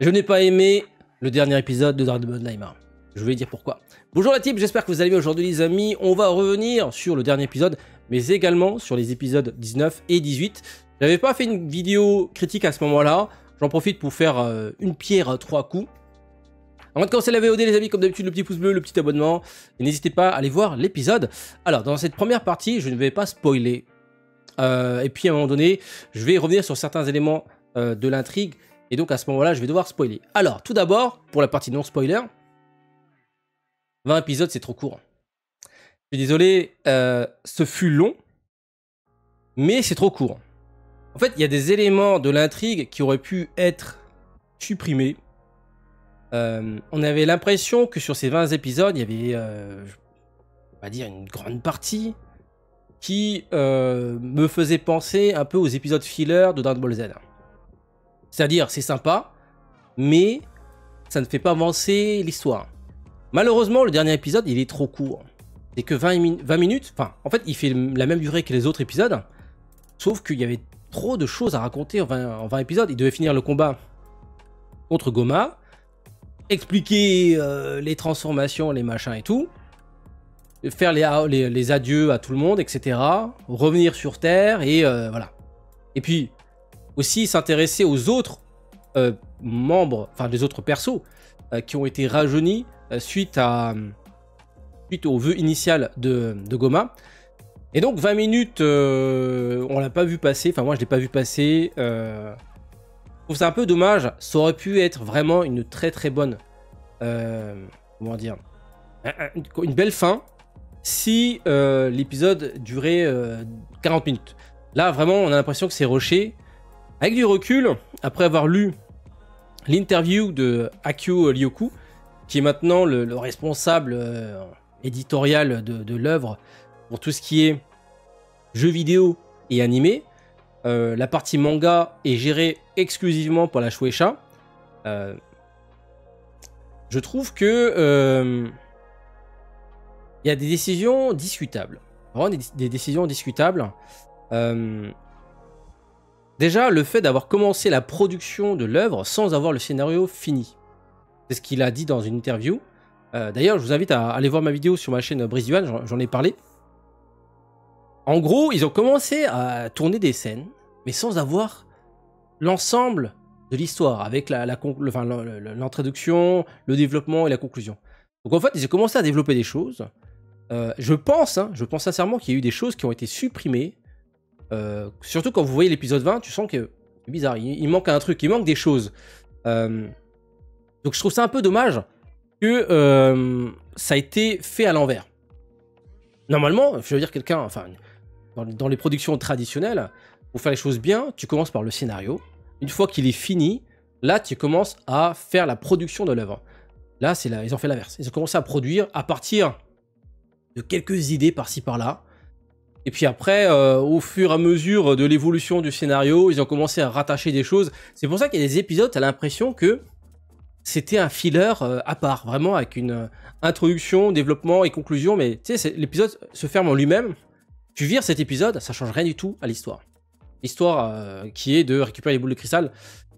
Je n'ai pas aimé le dernier épisode de Dragon Ball Daima. Je vais dire pourquoi. Bonjour la team, j'espère que vous allez bien aujourd'hui les amis. On va revenir sur le dernier épisode, mais également sur les épisodes 19 et 18. J'avais pas fait une vidéo critique à ce moment-là. J'en profite pour faire une pierre à 3 coups. Avant de commencer la VOD les amis, comme d'habitude, le petit pouce bleu, le petit abonnement. Et n'hésitez pas à aller voir l'épisode. Alors, dans cette première partie, je ne vais pas spoiler. Et puis à un moment donné, je vais revenir sur certains éléments de l'intrigue. Et donc à ce moment-là, je vais devoir spoiler. Alors, tout d'abord, pour la partie non-spoiler, 20 épisodes, c'est trop court. Je suis désolé, ce fut long, mais c'est trop court. En fait, il y a des éléments de l'intrigue qui auraient pu être supprimés. On avait l'impression que sur ces 20 épisodes, il y avait, je vais pas dire une grande partie, qui me faisait penser un peu aux épisodes filler de Dragon Ball Z. C'est-à-dire, c'est sympa, mais ça ne fait pas avancer l'histoire. Malheureusement, le dernier épisode, il est trop court. C'est que 20 minutes, enfin, en fait, il fait la même durée que les autres épisodes, sauf qu'il y avait trop de choses à raconter en 20 épisodes. Il devait finir le combat contre Goma, expliquer les transformations, les machins et tout, faire les adieux à tout le monde, etc. Revenir sur Terre et voilà. Et puis, aussi s'intéresser aux autres membres, enfin des autres persos qui ont été rajeunis suite au vœu initial de Goma. Et donc 20 minutes, on l'a pas vu passer, enfin moi je l'ai pas vu passer. Je trouve ça un peu dommage, ça aurait pu être vraiment une très très bonne, comment dire, une belle fin si l'épisode durait 40 minutes. Là vraiment on a l'impression que c'est rushé. Avec du recul, après avoir lu l'interview de Akio Ryoku, qui est maintenant le responsable éditorial de l'œuvre pour tout ce qui est jeux vidéo et animé, la partie manga est gérée exclusivement par la Shueisha. Je trouve que il y a des décisions discutables. Vraiment des décisions discutables. Déjà, le fait d'avoir commencé la production de l'œuvre sans avoir le scénario fini. C'est ce qu'il a dit dans une interview. D'ailleurs, je vous invite à aller voir ma vidéo sur ma chaîne Brise Yuan, j'en ai parlé. En gros, ils ont commencé à tourner des scènes, mais sans avoir l'ensemble de l'histoire, avec l'introduction, le développement et la conclusion. Donc en fait, ils ont commencé à développer des choses. Je pense sincèrement qu'il y a eu des choses qui ont été supprimées. Surtout quand vous voyez l'épisode 20, tu sens que c'est bizarre, il manque un truc, il manque des choses. Donc je trouve ça un peu dommage que ça a été fait à l'envers. Normalement, je veux dire quelqu'un, enfin, dans les productions traditionnelles, pour faire les choses bien, tu commences par le scénario. Une fois qu'il est fini, là tu commences à faire la production de l'œuvre. Là, ils ont fait l'inverse. Ils ont commencé à produire à partir de quelques idées par-ci par-là. Et puis après, au fur et à mesure de l'évolution du scénario, ils ont commencé à rattacher des choses. C'est pour ça qu'il y a des épisodes, tu as l'impression que c'était un filler à part, vraiment avec une introduction, développement et conclusion. Mais tu sais, l'épisode se ferme en lui-même. Tu vires cet épisode, ça change rien du tout à l'histoire. L'histoire qui est de récupérer les boules de cristal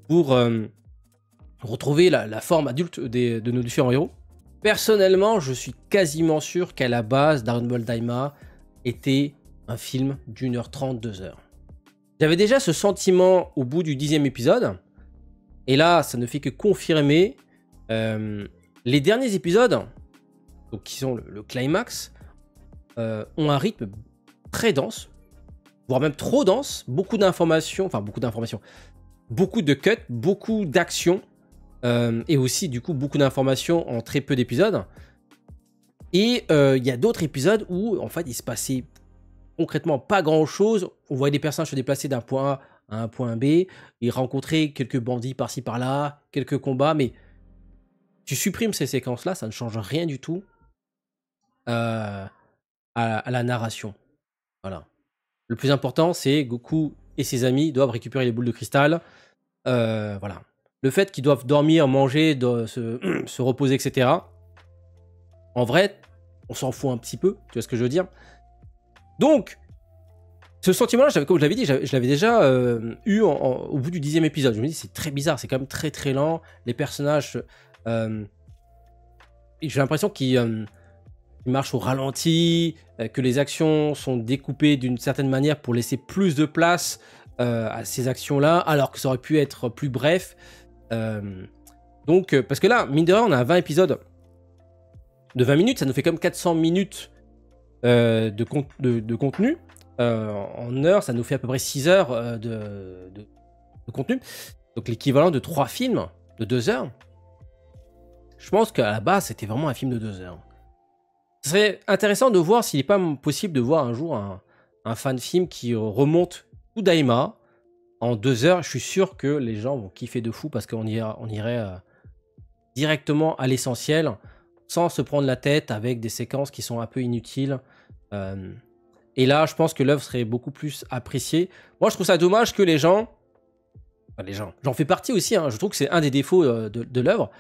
pour retrouver la forme adulte de nos différents héros. Personnellement, je suis quasiment sûr qu'à la base, Dragon Ball Daima était un film d'1h30, 2h. J'avais déjà ce sentiment au bout du 10e épisode. Et là, ça ne fait que confirmer. Les derniers épisodes, donc qui sont le climax, ont un rythme très dense, voire même trop dense. Beaucoup d'informations, beaucoup de cuts, beaucoup d'actions. Et aussi, du coup, beaucoup d'informations en très peu d'épisodes. Et il y a d'autres épisodes où, en fait, il se passait concrètement pas grand chose. On voyait des personnages se déplacer d'un point A à un point B, ils rencontraient quelques bandits par-ci par-là, quelques combats, mais tu supprimes ces séquences-là, ça ne change rien du tout à la narration. Voilà. Le plus important, c'est Goku et ses amis doivent récupérer les boules de cristal. Voilà. Le fait qu'ils doivent dormir, manger, se reposer, etc. En vrai, on s'en fout un petit peu, tu vois ce que je veux dire? Donc, Ce sentiment-là, comme je l'avais dit, je l'avais déjà eu au bout du 10e épisode. Je me dis, c'est très bizarre, c'est quand même très très lent. Les personnages, j'ai l'impression qu'ils marchent au ralenti, que les actions sont découpées d'une certaine manière pour laisser plus de place à ces actions-là, alors que ça aurait pu être plus bref. Donc, parce que là, mine de rien, on a 20 épisodes de 20 minutes, ça nous fait comme 400 minutes de contenu. En heure, ça nous fait à peu près 6 heures de contenu. Donc l'équivalent de 3 films de 2 heures. Je pense qu'à la base, c'était vraiment un film de 2 heures. Ce serait intéressant de voir s'il n'est pas possible de voir un jour un fan film qui remonte tout Daima en 2 heures. Je suis sûr que les gens vont kiffer de fou parce qu'on irait directement à l'essentiel sans se prendre la tête avec des séquences qui sont un peu inutiles. Et là, je pense que l'œuvre serait beaucoup plus appréciée. Moi, je trouve ça dommage que les gens... Enfin, les gens... J'en fais partie aussi, hein, je trouve que c'est un des défauts de l'œuvre.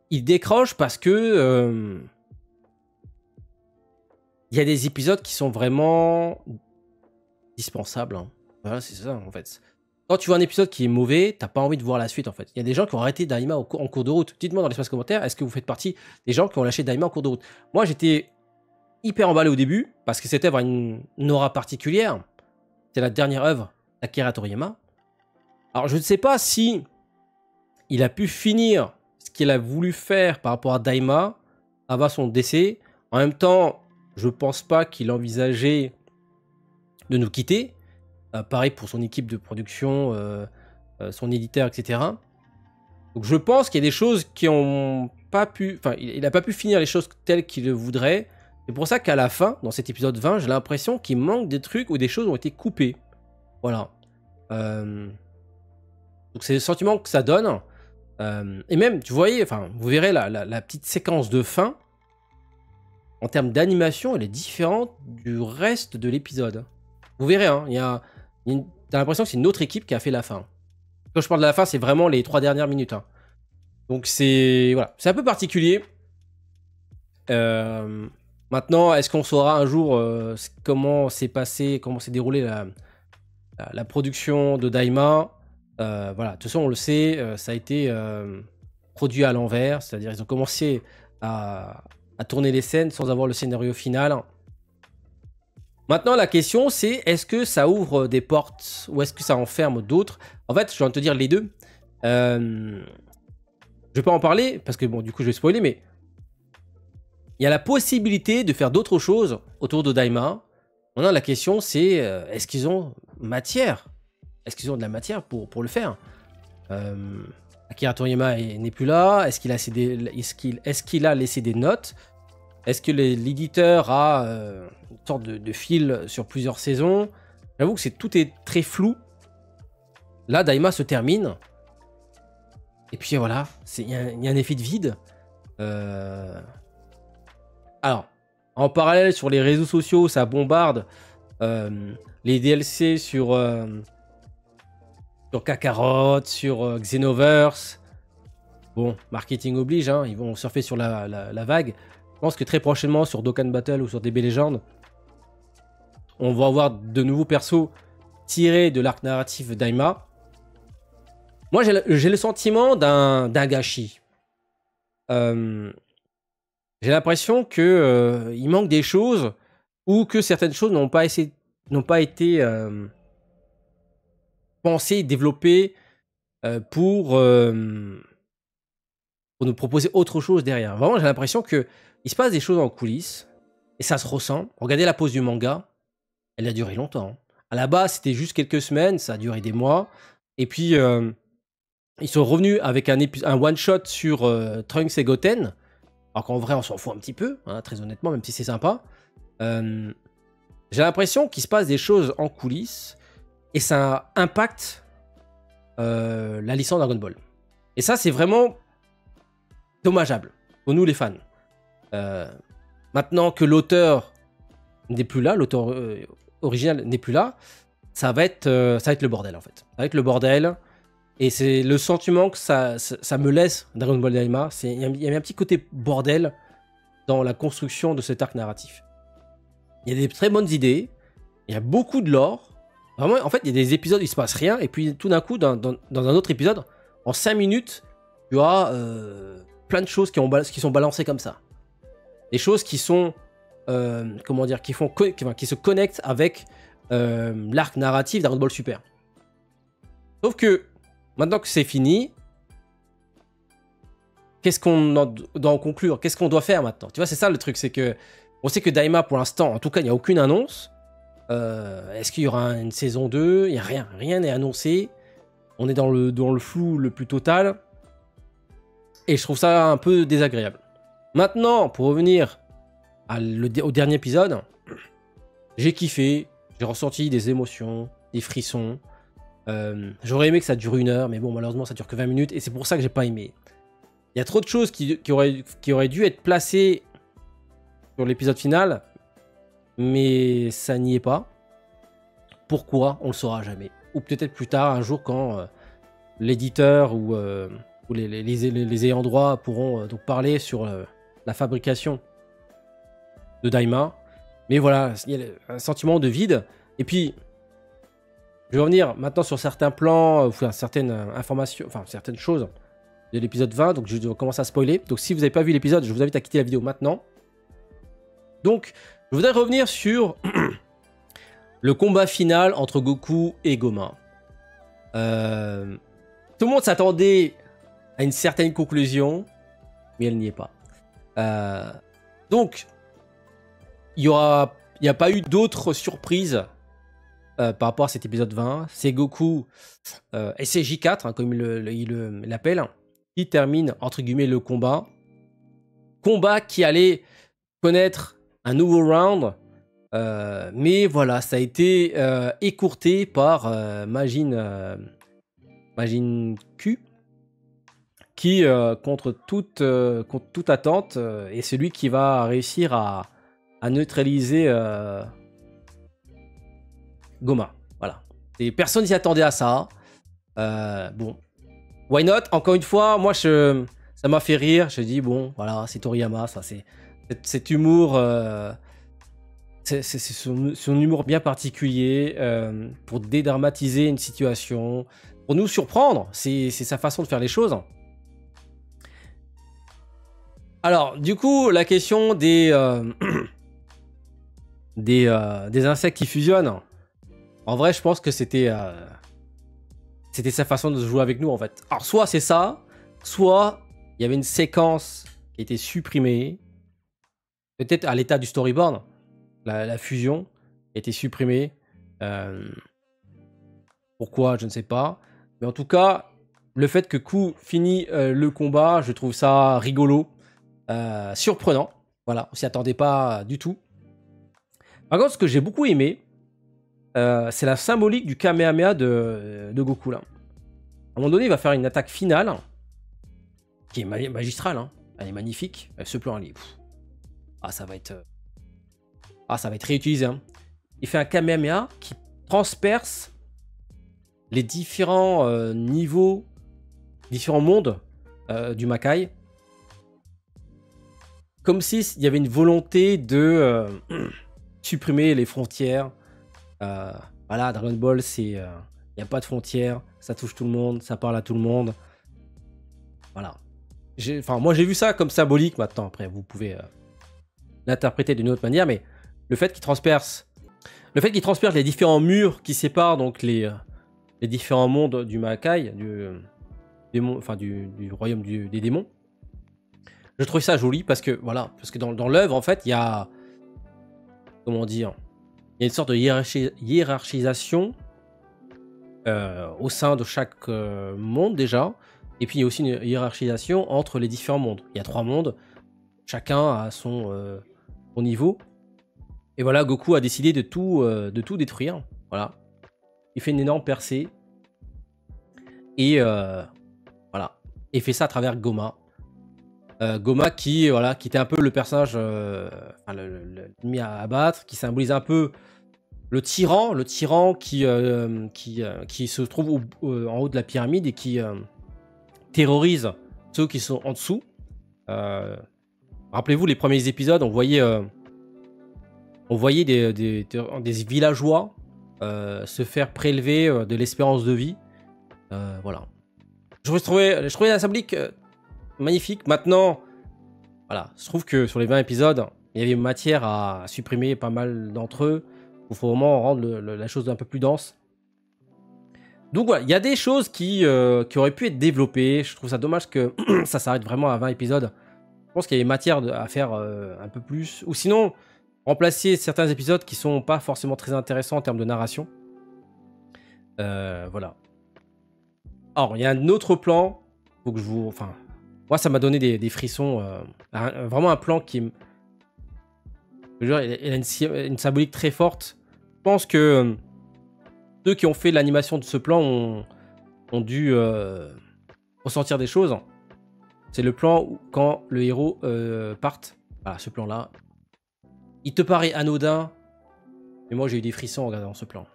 Ils décrochent parce que... il y a des épisodes qui sont vraiment dispensables. Hein. Voilà, c'est ça, en fait. Quand tu vois un épisode qui est mauvais, t'as pas envie de voir la suite, en fait. Il y a des gens qui ont arrêté Daima en cours de route. Dites-moi dans l'espace commentaire, est-ce que vous faites partie des gens qui ont lâché Daima en cours de route? Moi, j'étais hyper emballé au début, parce que cette œuvre a une aura particulière. C'est la dernière œuvre d'Akira Toriyama. Alors, je ne sais pas si il a pu finir ce qu'il a voulu faire par rapport à Daima avant son décès. En même temps, je pense pas qu'il envisageait de nous quitter. Pareil pour son équipe de production, son éditeur, etc. Donc je pense qu'il y a des choses qui ont pas pu... Enfin, il n'a pas pu finir les choses telles qu'il le voudrait. C'est pour ça qu'à la fin, dans cet épisode 20, j'ai l'impression qu'il manque des trucs ou des choses ont été coupées. Voilà. Donc c'est le sentiment que ça donne. Et même, tu voyez, enfin, vous verrez la petite séquence de fin. En termes d'animation, elle est différente du reste de l'épisode. Vous verrez, hein, t'as l'impression que c'est une autre équipe qui a fait la fin. Quand je parle de la fin, c'est vraiment les 3 dernières minutes. Hein. Donc c'est voilà, c'est un peu particulier. Maintenant, est-ce qu'on saura un jour comment s'est passé, comment s'est déroulée la production de Daima? Voilà, de toute façon, on le sait, ça a été produit à l'envers, c'est-à-dire ils ont commencé à tourner les scènes sans avoir le scénario final. Maintenant, la question, c'est est-ce que ça ouvre des portes ou est-ce que ça enferme d'autres? En fait, je viens de te dire les deux. Je vais pas en parler parce que, bon, du coup, je vais spoiler, mais il y a la possibilité de faire d'autres choses autour de Daima. Maintenant, la question, c'est est-ce qu'ils ont matière? Est-ce qu'ils ont de la matière pour le faire? Akira Toriyama n'est plus là. Est-ce qu'il a laissé des notes? Est-ce que l'éditeur a une sorte de fil sur plusieurs saisons? J'avoue que tout est très flou. Là, Daima se termine. Et puis voilà, il y a un effet de vide. Alors, en parallèle, sur les réseaux sociaux, ça bombarde les DLC sur Kakarot, sur Xenoverse. Bon, marketing oblige, hein, ils vont surfer sur la vague. Je pense que très prochainement, sur Dokkan Battle ou sur DB Legend, on va avoir de nouveaux persos tirés de l'arc narratif Daima. Moi, j'ai le sentiment d'un gâchis. J'ai l'impression que il manque des choses ou que certaines choses n'ont pas été pensées, développées pour nous proposer autre chose derrière. Vraiment, j'ai l'impression que il se passe des choses en coulisses et ça se ressent. Regardez la pause du manga, elle a duré longtemps. À la base, c'était juste quelques semaines, ça a duré des mois. Et puis, ils sont revenus avec un one-shot sur Trunks et Goten. Alors qu'en vrai, on s'en fout un petit peu, hein, très honnêtement, même si c'est sympa. J'ai l'impression qu'il se passe des choses en coulisses et ça impacte la licence Dragon Ball. Et ça, c'est vraiment dommageable pour nous les fans. Maintenant que l'auteur n'est plus là, l'auteur original n'est plus là, ça va être le bordel en fait. Ça va être le bordel. Et c'est le sentiment que ça me laisse Dragon Ball Daima. Il y a un petit côté bordel dans la construction de cet arc narratif. Il y a des très bonnes idées, Il y a beaucoup de lore. Vraiment, en fait, il y a des épisodes où il se passe rien, et puis tout d'un coup, dans un autre épisode, en 5 minutes, tu as plein de choses qui sont balancées comme ça. Des choses qui sont, comment dire, qui se connectent avec l'arc narratif Dragon Ball Super. Sauf que, maintenant que c'est fini, qu'est-ce qu'on doit en conclure? Qu'est-ce qu'on doit faire maintenant? Tu vois, c'est ça le truc, c'est que on sait que Daima, pour l'instant, en tout cas, il n'y a aucune annonce. Est-ce qu'il y aura une saison 2? Il n'y a rien. Rien n'est annoncé. On est dans le flou le plus total. Et je trouve ça un peu désagréable. Maintenant, pour revenir au dernier épisode, j'ai kiffé. J'ai ressenti des émotions, des frissons. J'aurais aimé que ça dure 1 heure, mais bon, malheureusement, ça dure que 20 minutes. Et c'est pour ça que j'ai pas aimé. Il y a trop de choses qui auraient dû être placées sur l'épisode final, mais ça n'y est pas. Pourquoi? On le saura jamais. Ou peut-être plus tard, un jour, quand l'éditeur ou les ayants droit pourront donc parler sur la fabrication de Daima. Mais voilà, il y a un sentiment de vide. Et puis, je vais revenir maintenant sur certains plans, certaines informations, enfin certaines choses de l'épisode 20. Donc je commence à spoiler. Donc si vous n'avez pas vu l'épisode, je vous invite à quitter la vidéo maintenant. Donc, je voudrais revenir sur le combat final entre Goku et Goma. Tout le monde s'attendait à une certaine conclusion, mais elle n'y est pas. Donc, il n'y a pas eu d'autres surprises par rapport à cet épisode 20. C'est Goku et c'est J4, hein, comme il l'appelle, qui termine, entre guillemets, le combat. Combat qui allait connaître un nouveau round, mais voilà, ça a été écourté par Majin Q, qui, contre toute attente, est celui qui va réussir à neutraliser Goma. Voilà. Et personne s'y attendait à ça. Bon, why not? Encore une fois, moi, ça m'a fait rire. Je dis, bon, voilà, c'est Toriyama, ça, c'est cet humour, c'est son humour bien particulier pour dédramatiser une situation, pour nous surprendre. C'est sa façon de faire les choses. Alors, du coup, la question des insectes qui fusionnent. En vrai, je pense que c'était sa façon de jouer avec nous, en fait. Alors, soit c'est ça, soit il y avait une séquence qui était supprimée. Peut-être à l'état du storyboard, la fusion a été supprimée. Pourquoi, je ne sais pas. Mais en tout cas, le fait que Ku finit le combat, je trouve ça rigolo, surprenant. Voilà, on s'y attendait pas du tout. Par contre, ce que j'ai beaucoup aimé, c'est la symbolique du Kamehameha de Goku, là. À un moment donné, il va faire une attaque finale qui est magistrale, hein. Elle est magnifique. Ce plan, elle est... ça va être réutilisé, hein. Il fait un Kamehameha qui transperce les différents niveaux, différents mondes du Makai. Comme s'il y avait une volonté de supprimer les frontières. Voilà, Dragon Ball, il n'y a pas de frontières, ça touche tout le monde, ça parle à tout le monde. Voilà. Moi, j'ai vu ça comme symbolique maintenant. Après, vous pouvez l'interpréter d'une autre manière, mais le fait qu'il transperce les différents murs qui séparent donc les différents mondes du Makai, du royaume des démons, je trouve ça joli parce que dans l'œuvre, en fait, il y a, comment dire, il y a une sorte de hiérarchisation au sein de chaque monde déjà, et puis il y a aussi une hiérarchisation entre les différents mondes. Il y a 3 mondes, chacun a son niveau. Et voilà, Goku a décidé de tout détruire. Voilà. Il fait une énorme percée. Et voilà. Et il fait ça à travers Goma. Goma qui était un peu le personnage l'ennemi à abattre, qui symbolise un peu le tyran qui se trouve en haut de la pyramide et qui terrorise ceux qui sont en dessous. Rappelez-vous les premiers épisodes, on voyait on voyait des villageois se faire prélever de l'espérance de vie. Voilà. Je trouvais la symbolique magnifique. Maintenant, voilà, je trouve que sur les 20 épisodes, il y avait matière à supprimer pas mal d'entre eux. Il faut vraiment rendre la chose un peu plus dense. Donc voilà, il y a des choses qui auraient pu être développées. Je trouve ça dommage que ça s'arrête vraiment à 20 épisodes. Je pense qu'il y avait matière à faire un peu plus. Ou sinon, remplacer certains épisodes qui sont pas forcément très intéressants en termes de narration. Voilà. Alors, il y a un autre plan. Faut que je vous... Enfin, moi, ça m'a donné des frissons. Vraiment un plan qui... Je veux dire, il a une symbolique très forte. Je pense que ceux qui ont fait l'animation de ce plan ont dû ressentir des choses. C'est le plan où, quand le héros part. Voilà, ce plan-là. Il te paraît anodin. Mais moi, j'ai eu des frissons en regardant ce plan.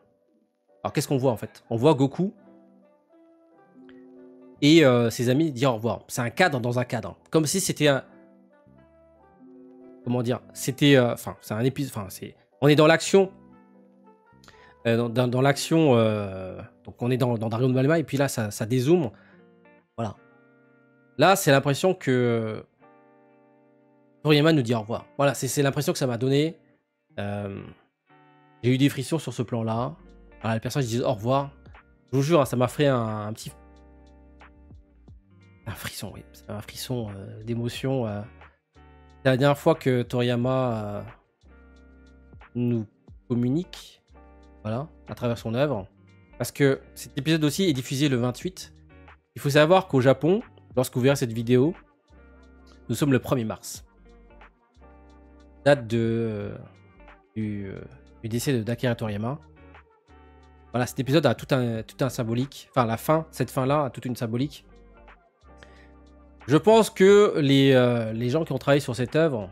Alors, qu'est-ce qu'on voit, en fait? On voit Goku et ses amis dire au revoir. C'est un cadre dans un cadre. Comme si c'était un... Comment dire? C'était... Enfin, c'est un épisode... Enfin, c'est... On est dans l'action. Dans l'action... Donc, on est dans Dragon Ball Daima. Et puis là, ça dézoome. Voilà. Là, c'est l'impression que... Toriyama nous dit au revoir. Voilà, c'est l'impression que ça m'a donné. J'ai eu des frissons sur ce plan-là. Voilà, les personnages disent au revoir. Je vous jure, hein, ça m'a fait un petit... Un frisson, oui. C'est un frisson d'émotion. C'est la dernière fois que Toriyama nous communique, voilà, à travers son œuvre. Parce que cet épisode aussi est diffusé le 28. Il faut savoir qu'au Japon, lorsque vous verrez cette vidéo, nous sommes le 1er mars. Date du décès de Akira Toriyama. Voilà, cet épisode a tout un symbolique. Enfin, la fin, cette fin-là a toute une symbolique. Je pense que les gens qui ont travaillé sur cette œuvre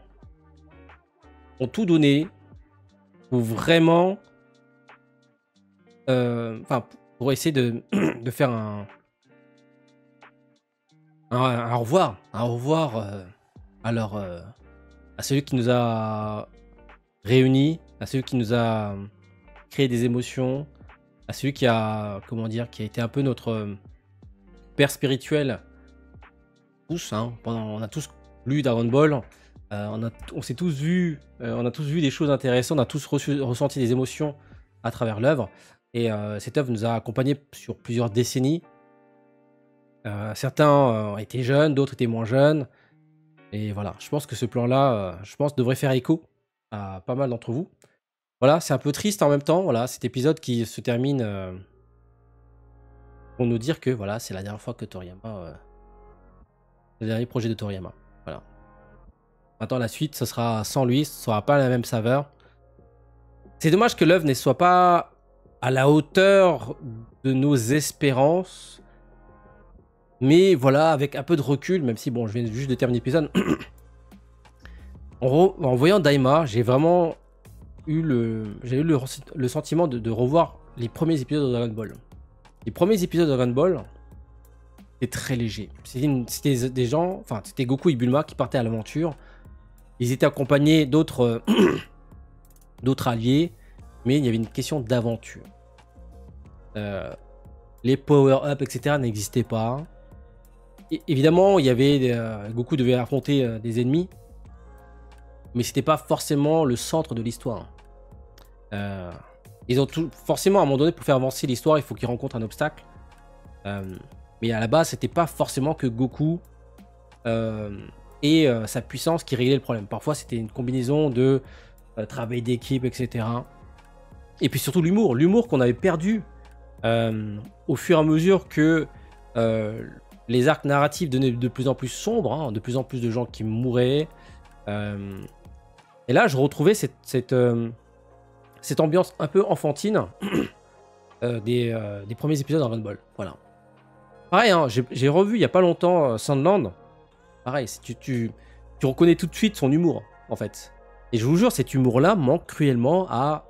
ont tout donné pour vraiment... Enfin, pour essayer de faire un au revoir. Un au revoir à celui qui nous a réunis, à celui qui nous a créé des émotions, à celui qui a, comment dire, qui a été un peu notre père spirituel. Tous, hein, on a tous lu Dragon Ball, on s'est tous vu, on a tous vu des choses intéressantes, on a tous ressenti des émotions à travers l'œuvre. Et cette œuvre nous a accompagnés sur plusieurs décennies. Certains étaient jeunes, d'autres étaient moins jeunes. Et voilà, je pense que ce plan-là, je pense, devrait faire écho à pas mal d'entre vous. Voilà, c'est un peu triste en même temps. Voilà, cet épisode qui se termine pour nous dire que voilà, c'est la dernière fois que Toriyama, le dernier projet de Toriyama. Voilà. Maintenant, la suite, ce sera sans lui, ce sera pas la même saveur. C'est dommage que l'œuvre ne soit pas à la hauteur de nos espérances. Mais voilà, avec un peu de recul, même si bon, je viens juste de terminer l'épisode, en voyant Daima, j'ai vraiment eu le sentiment de revoir les premiers épisodes de Dragon Ball. Les premiers épisodes de Dragon Ball, c'était très léger. C'était des gens, enfin, c'était Goku et Bulma qui partaient à l'aventure. Ils étaient accompagnés d'autres alliés, mais il y avait une question d'aventure. Les power-up, etc. n'existaient pas. Évidemment, il y avait Goku devait affronter des ennemis, mais c'était pas forcément le centre de l'histoire. Ils ont forcément à un moment donné, pour faire avancer l'histoire, il faut qu'ils rencontrent un obstacle. Mais à la base, c'était pas forcément que Goku et sa puissance qui réglait le problème. Parfois, c'était une combinaison de travail d'équipe, etc. Et puis surtout l'humour qu'on avait perdu au fur et à mesure que les arcs narratifs devenaient de plus en plus sombres, hein, de plus en plus de gens qui mouraient. Et là, je retrouvais cette ambiance un peu enfantine des premiers épisodes de Dragon Ball. Voilà. Pareil, hein, j'ai revu il n'y a pas longtemps Sandland. Pareil, tu reconnais tout de suite son humour, en fait. Et je vous jure, cet humour-là manque cruellement à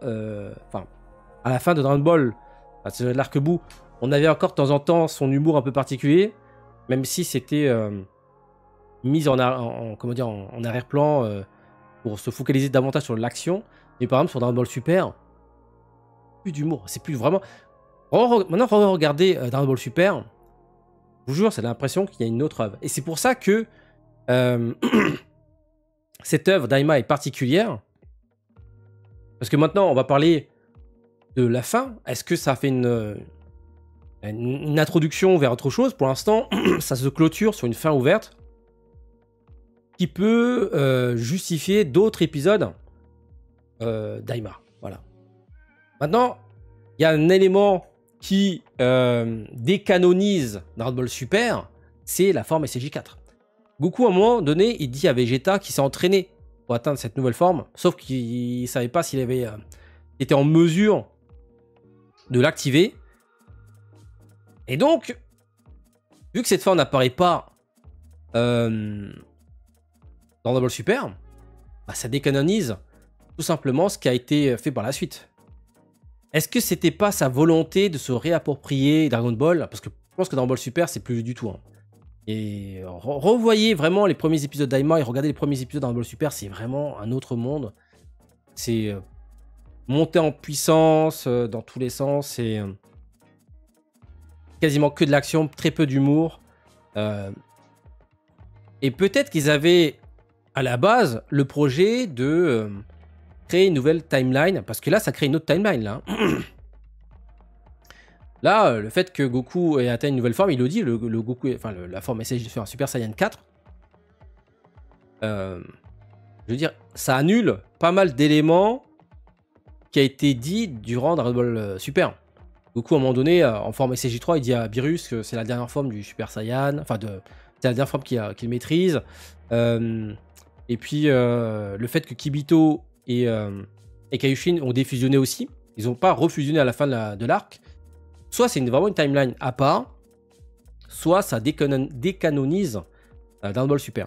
la fin de Dragon Ball. C'est de l'arc-bout. On avait encore de temps en temps son humour un peu particulier, même si c'était mis en arrière-plan pour se focaliser davantage sur l'action. Mais par exemple, sur Dragon Ball Super, plus d'humour. C'est plus vraiment. Maintenant, regardez Dragon Ball Super, je vous jure, c'est l'impression qu'il y a une autre œuvre. Et c'est pour ça que cette œuvre Daima est particulière. Parce que maintenant, on va parler de la fin. Est-ce que ça fait une introduction vers autre chose? Pour l'instant, ça se clôture sur une fin ouverte qui peut justifier d'autres épisodes Daima. Voilà. Maintenant, il y a un élément qui décanonise Dragon Ball Super, c'est la forme SCJ4. Goku, à un moment donné, il dit à Vegeta qu'il s'est entraîné pour atteindre cette nouvelle forme, sauf qu'il ne savait pas s'il avait été en mesure de l'activer. Et donc, vu que cette forme n'apparaît pas dans Dragon Ball Super, bah, ça décanonise tout simplement ce qui a été fait par la suite. Est-ce que c'était pas sa volonté de se réapproprier Dragon Ball? Parce que je pense que Dragon Ball Super, c'est plus du tout. Hein. Et revoyez vraiment les premiers épisodes d'Aima et regardez les premiers épisodes de Dragon Ball Super, c'est vraiment un autre monde. C'est monté en puissance dans tous les sens, c'est quasiment que de l'action, très peu d'humour. Et peut-être qu'ils avaient à la base le projet de créer une nouvelle timeline, parce que là, ça crée une autre timeline, là. Là, le fait que Goku ait atteint une nouvelle forme, il le dit, le Goku, enfin, la forme SSJ fait un Super Saiyan 4. Je veux dire, ça annule pas mal d'éléments qui a été dit durant Dragon Ball Super. Goku, à un moment donné, en forme SSJ3, il dit à Beerus que c'est la dernière forme du Super Saiyan, enfin, c'est la dernière forme qu'il maîtrise. Et puis, le fait que Kibito et Kaioshin ont défusionné aussi. Ils n'ont pas refusionné à la fin de l'arc. Soit c'est vraiment une timeline à part, soit ça décanonise Dragon Ball Super.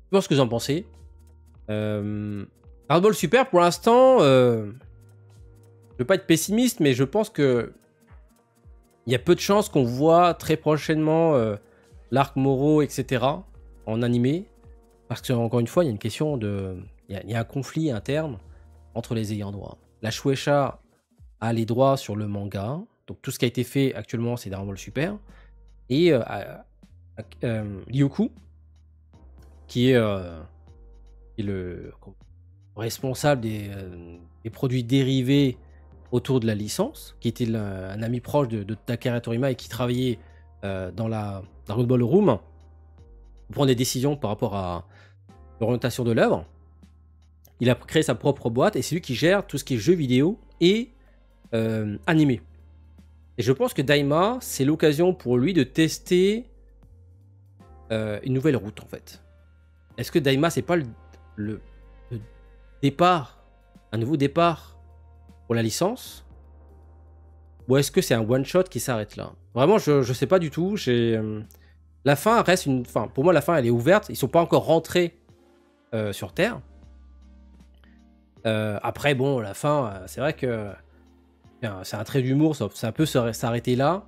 Je pense ce que vous en pensez. Dragon Ball Super, pour l'instant, je ne veux pas être pessimiste, mais je pense que il y a peu de chances qu'on voit très prochainement l'arc Moro, etc. en animé. Parce que, encore une fois, il y a une question de... Il y a un conflit interne entre les ayants droit. La Shueisha a les droits sur le manga. Donc tout ce qui a été fait actuellement, c'est Dragon Ball Super. Et Ryuku, qui est le responsable des produits dérivés autour de la licence, qui était un ami proche de Takara Toriyama et qui travaillait dans la Dragon Ball Room pour prendre des décisions par rapport à l'orientation de l'œuvre. Il a créé sa propre boîte et c'est lui qui gère tout ce qui est jeux vidéo et animé. Et je pense que Daima, c'est l'occasion pour lui de tester une nouvelle route en fait. Est-ce que Daima, c'est pas le départ, un nouveau départ pour la licence? Ou est-ce que c'est un one-shot qui s'arrête là? Vraiment, je sais pas du tout. La fin reste une... Enfin, pour moi, la fin, elle est ouverte. Ils sont pas encore rentrés sur Terre. Après, bon, la fin, c'est vrai que c'est un trait d'humour, ça peut s'arrêter là.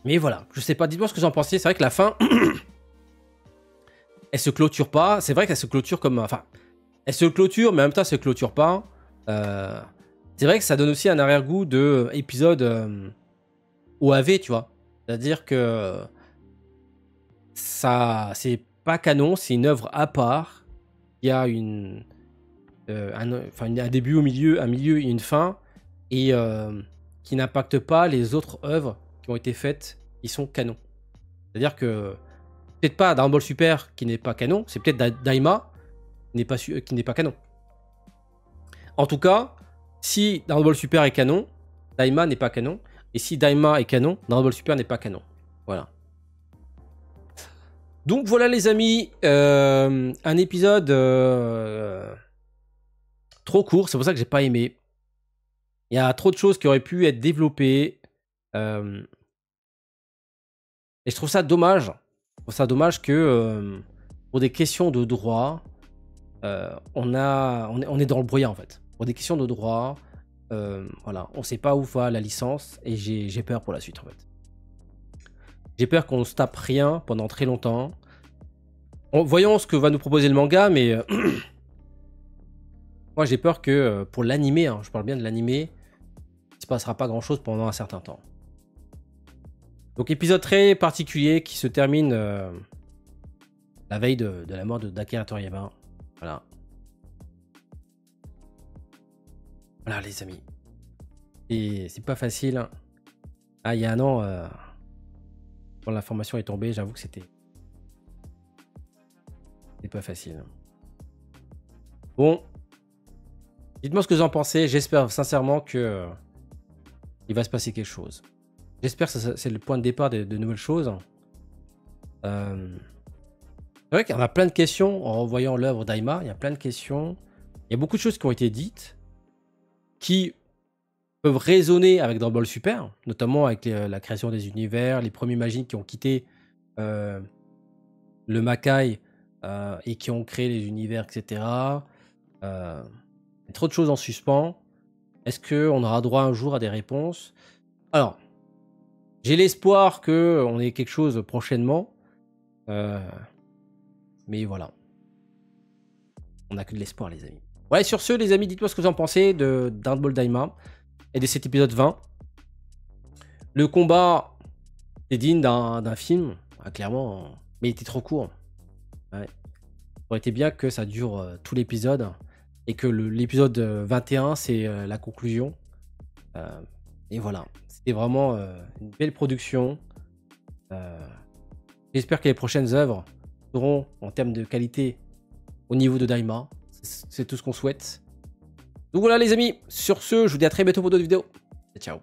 Mais voilà, je sais pas, dites-moi ce que vous en pensez. C'est vrai que la fin, elle se clôture pas. C'est vrai qu'elle se clôture comme... Enfin, elle se clôture, mais en même temps, elle se clôture pas. C'est vrai que ça donne aussi un arrière-goût de épisode OAV, tu vois. C'est-à-dire que ça, c'est pas canon, c'est une œuvre à part. Il y a un début, un milieu et une fin, et qui n'impacte pas les autres œuvres qui ont été faites, qui sont canons. C'est-à-dire que peut-être pas Dragon Ball Super qui n'est pas canon, c'est peut-être Daima qui n'est pas canon. En tout cas, si Dragon Ball Super est canon, Daima n'est pas canon, et si Daima est canon, Dragon Ball Super n'est pas canon. Voilà. Donc voilà les amis, un épisode trop court, c'est pour ça que j'ai pas aimé. Il y a trop de choses qui auraient pu être développées. Et je trouve ça dommage. Je trouve ça dommage que pour des questions de droit, on est dans le brouillard en fait. Pour des questions de droit, voilà, on sait pas où va la licence et j'ai peur pour la suite en fait. J'ai peur qu'on ne se tape rien pendant très longtemps. Voyons ce que va nous proposer le manga, mais moi j'ai peur que pour l'animé, hein, je parle bien de l'animé, il se passera pas grand chose pendant un certain temps. Donc épisode très particulier qui se termine la veille de la mort de Akira Toriyama. Voilà. Voilà les amis. Et c'est pas facile. Hein. Ah, il y a un an, quand l'information est tombée, j'avoue que c'était pas facile. Bon. Dites-moi ce que vous en pensez. J'espère sincèrement que il va se passer quelque chose. J'espère que c'est le point de départ de nouvelles choses. C'est vrai qu'il y en a plein de questions en revoyant l'œuvre d'Aima. Il y a plein de questions. Il y a beaucoup de choses qui ont été dites qui peuvent résonner avec Dragon Ball Super, notamment avec la création des univers, les premiers magiques qui ont quitté le Makai et qui ont créé les univers, etc. Il y a trop de choses en suspens. Est-ce qu'on aura droit un jour à des réponses? Alors, j'ai l'espoir qu'on ait quelque chose prochainement. Mais voilà. On n'a que de l'espoir, les amis. Ouais, sur ce, les amis, dites-moi ce que vous en pensez de Dragon Ball Daima et de cet épisode 20. Le combat est digne d'un film, clairement, mais il était trop court. Ouais. Ça aurait été bien que ça dure tout l'épisode et que l'épisode 21, c'est la conclusion. Et voilà. C'était vraiment une belle production. J'espère que les prochaines œuvres seront en termes de qualité au niveau de Daima. C'est tout ce qu'on souhaite. Donc voilà les amis, sur ce, je vous dis à très bientôt pour d'autres vidéos. Et ciao.